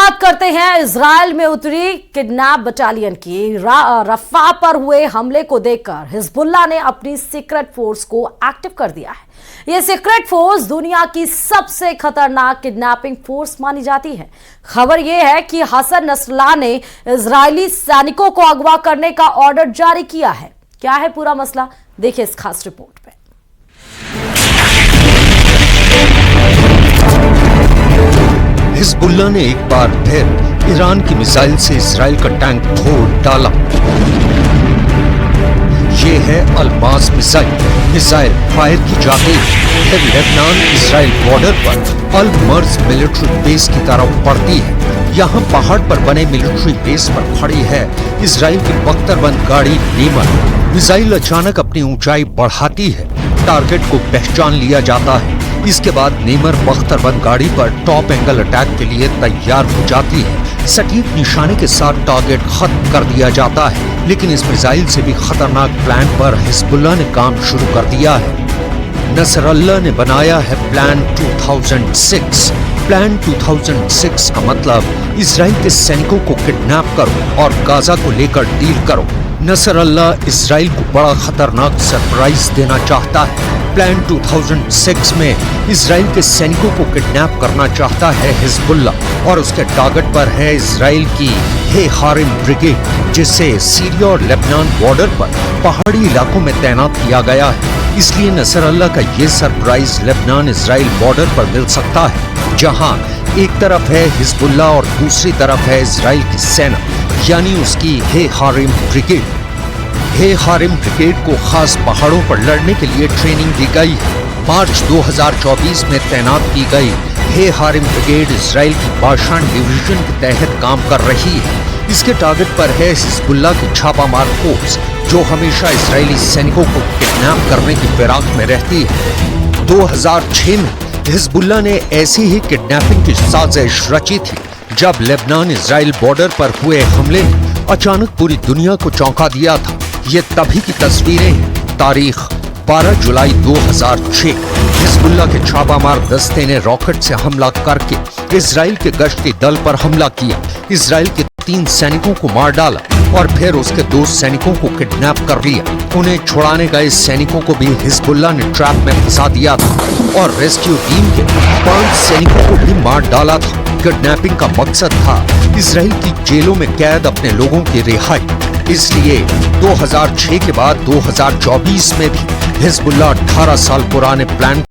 बात करते हैं इजराइल में उतरी किडनैप बटालियन की। रफा पर हुए हमले को देखकर हिजबुल्लाह ने अपनी सीक्रेट फोर्स को एक्टिव कर दिया है। यह सीक्रेट फोर्स दुनिया की सबसे खतरनाक किडनैपिंग फोर्स मानी जाती है। खबर यह है कि हसन नसरल्लाह ने इजरायली सैनिकों को अगवा करने का ऑर्डर जारी किया है। क्या है पूरा मसला, देखिए इस खास रिपोर्ट में। हिजबुल्लाह ने एक बार फिर ईरान की मिसाइल से इजराइल का टैंक तोड़ डाला। ये है अल्मास मिसाइल फायर की जाती फिर लेबनान इजराइल बॉर्डर पर अल मर्ज मिलिट्री बेस की तरफ बढ़ती है। यहाँ पहाड़ पर बने मिलिट्री बेस पर खड़ी है इजराइल की बख्तरबंद गाड़ी नीमर। मिसाइल अचानक अपनी ऊंचाई बढ़ाती है, टारगेट को पहचान लिया जाता है। इसके बाद नीमर बख्तरबंद गाड़ी पर टॉप एंगल अटैक के लिए तैयार हो जाती है। सटीक निशाने के साथ टारगेट खत्म कर दिया जाता है, लेकिन इस मिसाइल से भी खतरनाक प्लान पर हिजबुल्लाह ने काम शुरू कर दिया है। नसरल्लाह ने बनाया है प्लान 2006। प्लान 2006 का मतलब इजराइल के सैनिकों को किडनैप करो और गाजा को लेकर डील करो। नसरल्लाह इजराइल को बड़ा खतरनाक सरप्राइज देना चाहता है। प्लान 2006 में इजराइल के सैनिकों को किडनैप करना चाहता है हिजबुल्लाह और उसके टारगेट पर है इजराइल की हे हारिम ब्रिगेड, जिसे सीरिया और लेबनान बॉर्डर पर पहाड़ी इलाकों में तैनात किया गया है। इसलिए नसरल्लाह का ये सरप्राइज लेबनान इजराइल बॉर्डर पर मिल सकता है, जहां एक तरफ है हिजबुल्लाह और दूसरी तरफ है इजराइल की सेना, यानी उसकी हे हारिम ब्रिगेड। हे हारिम ब्रिगेड को खास पहाड़ों पर लड़ने के लिए ट्रेनिंग दी गई है। मार्च 2024 में तैनात की गई हे हारिम ब्रिगेड इजराइल की बाशान डिवीजन के तहत काम कर रही है। इसके टारगेट पर है हिजबुल्लाह की छापामार फोर्स, जो हमेशा इजरायली सैनिकों को किडनैप करने की फिराक में रहती है। 2006 में हिजबुल्लाह ने ऐसी ही किडनैपिंग की साजिश रची थी, जब लेबनान इजराइल बॉर्डर पर हुए हमले ने अचानक पूरी दुनिया को चौंका दिया था। ये तभी की तस्वीरें हैं। तारीख 12 जुलाई 2006। हिजबुल्लाह के छापामार दस्ते ने रॉकेट से हमला करके इजराइल के गश्ती दल पर हमला किया। इजराइल के 3 सैनिकों को मार डाला और फिर उसके 2 सैनिकों को किडनैप कर लिया। उन्हें छुड़ाने गए सैनिकों को भी हिजबुल्लाह ने ट्रैप में फंसा दिया था और रेस्क्यू टीम के 5 सैनिकों को भी मार डाला था। किडनैपिंग का मकसद था इजराइल की जेलों में कैद अपने लोगों की रिहाई। इसलिए 2006 के बाद 2024 में भी हिजबुल्लाह 18 साल पुराने प्लान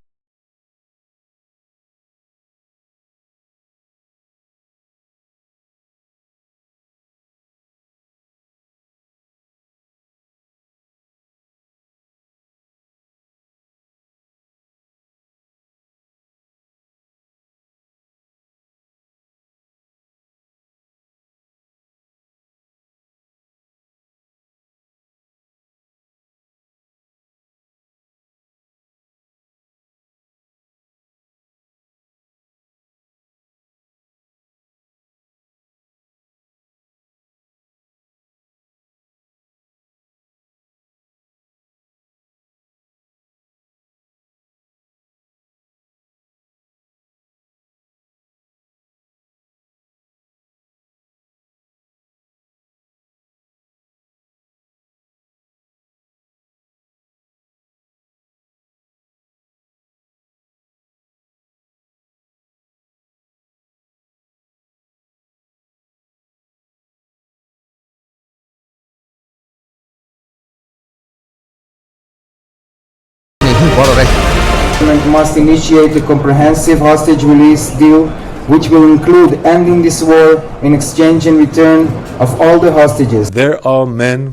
बढ़ रही। Must initiate a comprehensive hostage release deal which will include ending this war in exchange and return of all the hostages. There are men,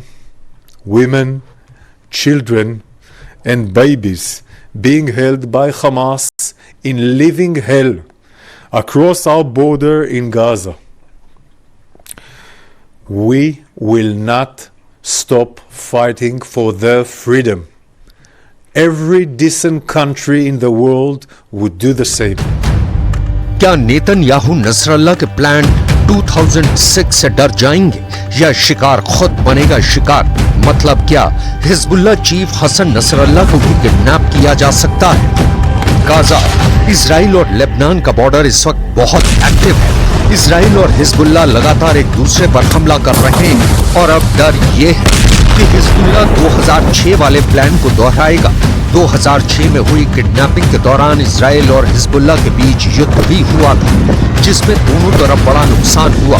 women, children and babies being held by Hamas in living hell across our border in Gaza. We will not stop fighting for their freedom. Every decent country in the world would do the same. क्या Netanyahu Nasrallah के plan 2006 से डर जाएंगे या शिकार खुद बनेगा शिकार? मतलब क्या हिजबुल्लाह चीफ हसन नसरल्लाह को भी किडनैप किया जा सकता है? गाजा, इजराइल और लेबनान का बॉर्डर इस वक्त बहुत एक्टिव है। इजराइल और हिजबुल्लाह लगातार एक दूसरे पर हमला कर रहे हैं और अब डर ये है कि हिजबुल्लाह 2006 वाले प्लान को दोहराएगा। 2006 में हुई किडनैपिंग के दौरान इजराइल और हिजबुल्लाह के बीच युद्ध भी हुआ था, जिसमें दोनों तरफ बड़ा नुकसान हुआ।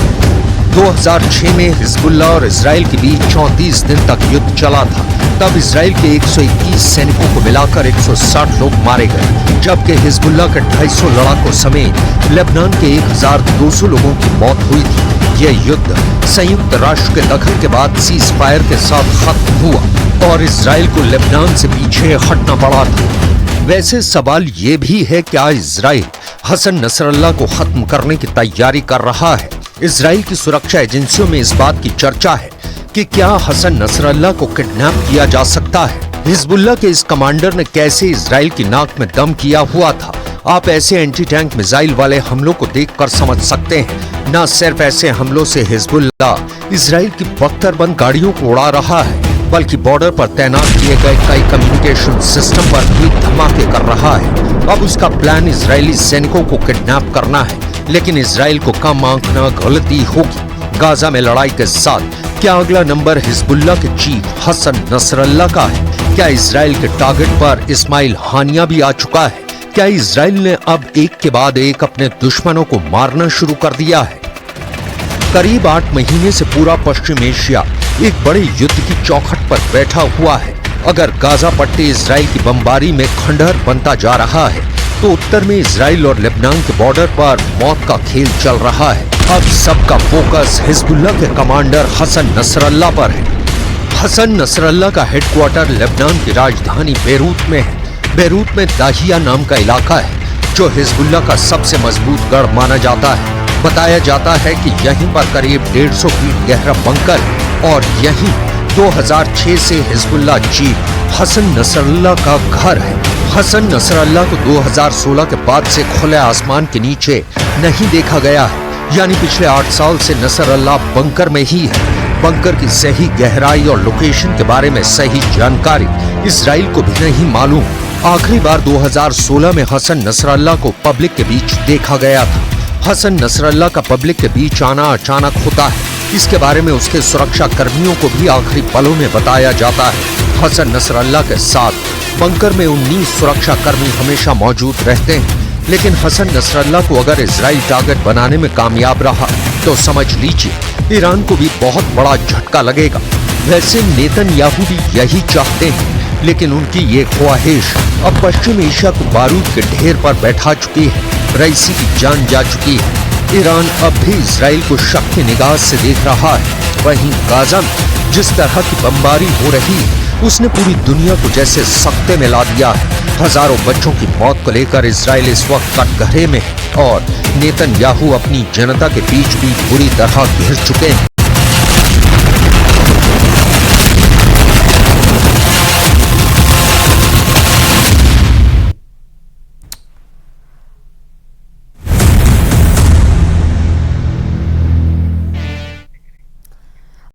2006 में हिजबुल्लाह और इजराइल के बीच 34 दिन तक युद्ध चला था। तब इजराइल के 121 सैनिकों को मिलाकर 160 लोग मारे गए, जबकि हिजबुल्लाह के 250 लड़ाकों समेत लेबनान के 1200 लोगों की मौत हुई थी। यह युद्ध संयुक्त राष्ट्र के दखल के बाद सीज फायर के साथ खत्म हुआ और इजराइल को लेबनान से पीछे हटना पड़ा था। वैसे सवाल ये भी है, क्या इजराइल हसन नसरल्लाह को खत्म करने की तैयारी कर रहा है? इजराइल की सुरक्षा एजेंसियों में इस बात की चर्चा है कि क्या हसन नसरल्लाह को किडनैप किया जा सकता है। हिजबुल्लाह के इस कमांडर ने कैसे इजराइल की नाक में दम किया हुआ था, आप ऐसे एंटी टैंक मिसाइल वाले हमलों को देखकर समझ सकते हैं। न सिर्फ ऐसे हमलों से हिजबुल्लाह इजराइल की बख्तरबंद गाड़ियों को उड़ा रहा है, बल्कि बॉर्डर पर तैनात किए गए कई कम्युनिकेशन सिस्टम पर भी धमाके कर रहा है। अब उसका प्लान इजरायली सैनिकों को किडनैप करना है, लेकिन इजराइल को कम आंकना गलती होगी। गाजा में लड़ाई के साथ क्या अगला नंबर हिजबुल्लाह के चीफ हसन नसरल्लाह का है? क्या इजराइल के टारगेट पर इस्माइल हानिया भी आ चुका है? क्या इजराइल ने अब एक के बाद एक अपने दुश्मनों को मारना शुरू कर दिया है? करीब 8 महीने से पूरा पश्चिम एशिया एक बड़े युद्ध की चौखट पर बैठा हुआ है। अगर गाजा पट्टी इजराइल की बमबारी में खंडहर बनता जा रहा है, तो उत्तर में इजराइल और लेबनान के बॉर्डर पर मौत का खेल चल रहा है। अब सबका फोकस हिजबुल्लाह के कमांडर हसन नसरल्लाह पर है। हसन नसरल्लाह का हेडक्वार्टर लेबनान की राजधानी बेरूत में है। बेरूत में दाहिया नाम का इलाका है, जो हिजबुल्लाह का सबसे मजबूत गढ़ माना जाता है। बताया जाता है कि यहीं पर करीब 150 फीट गहरा बंकर है और यहीं 2006 से हिजबुल्लाह चीफ हसन नसरल्लाह का घर है। हसन नसरल्लाह को 2016 के बाद से खुले आसमान के नीचे नहीं देखा गया है, यानी पिछले 8 साल से नसरल्लाह बंकर में ही है। बंकर की सही गहराई और लोकेशन के बारे में सही जानकारी इजराइल को भी नहीं मालूम। आखिरी बार 2016 में हसन नसरल्लाह को पब्लिक के बीच देखा गया था। हसन नसरल्लाह का पब्लिक के बीच आना अचानक होता है। इसके बारे में उसके सुरक्षा कर्मियों को भी आखिरी पलों में बताया जाता है। हसन नसरल्लाह के साथ बंकर में 19 सुरक्षा कर्मी हमेशा मौजूद रहते हैं, लेकिन हसन नसरल्लाह को अगर इजराइल टारगेट बनाने में कामयाब रहा तो समझ लीजिए ईरान को भी बहुत बड़ा झटका लगेगा। वैसे नेतन्याहू भी यही चाहते हैं, लेकिन उनकी ये ख्वाहिश अब पश्चिम एशिया को बारूद के ढेर पर बैठा चुकी है। रईसी की जान जा चुकी है। ईरान अब भी इजराइल को शक की निगाह से देख रहा है। वहीं गाजा में जिस तरह की बमबारी हो रही है, उसने पूरी दुनिया को जैसे सख्ते में ला दिया है। हजारों बच्चों की मौत को लेकर इजराइल इस वक्त कटघरे में है और नेतन्याहू अपनी जनता के बीच भी बुरी तरह घिर चुके हैं।